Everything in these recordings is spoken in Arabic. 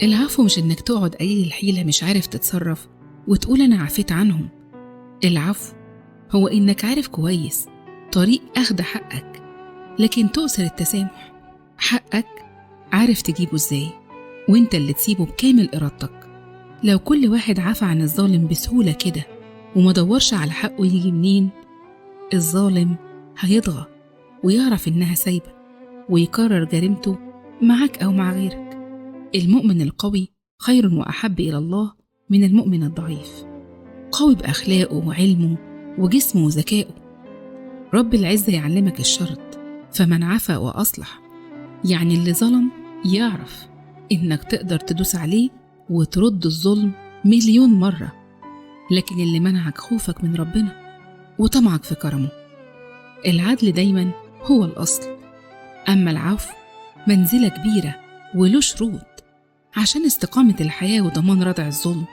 العفو مش إنك تقعد قليل الحيلة مش عارف تتصرف وتقول أنا عفيت عنهم. العفو هو إنك عارف كويس طريق أخد حقك، لكن تؤثر التسامح. حقك عارف تجيبه إزاي، وإنت اللي تسيبه بكامل إرادتك. لو كل واحد عفى عن الظالم بسهولة كده وما دورش على حقه يجي منين، الظالم هيطغى ويعرف إنها سايبة ويكرر جريمته معك أو مع غيرك. المؤمن القوي خير وأحب إلى الله من المؤمن الضعيف، قوي بأخلاقه وعلمه وجسمه وذكائه. رب العزة يعلمك الشرط، فمن عفا وأصلح، يعني اللي ظلم يعرف إنك تقدر تدوس عليه وترد الظلم 1,000,000 مرة، لكن اللي منعك خوفك من ربنا وطمعك في كرمه. العدل دايما هو الأصل، أما العفو منزلة كبيرة وله شروط عشان استقامة الحياة وضمان ردع الظلم.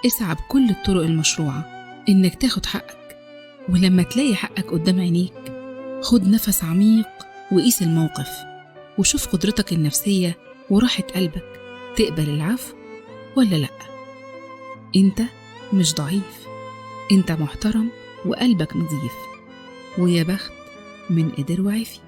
اسعى بكل الطرق المشروعة إنك تاخد حقك، ولما تلاقي حقك قدام عينيك خد نفس عميق وقيس الموقف، وشوف قدرتك النفسية وراحة قلبك تقبل العفو ولا لأ. انت مش ضعيف، انت محترم وقلبك نظيف، ويا بخت من قدر وعفي.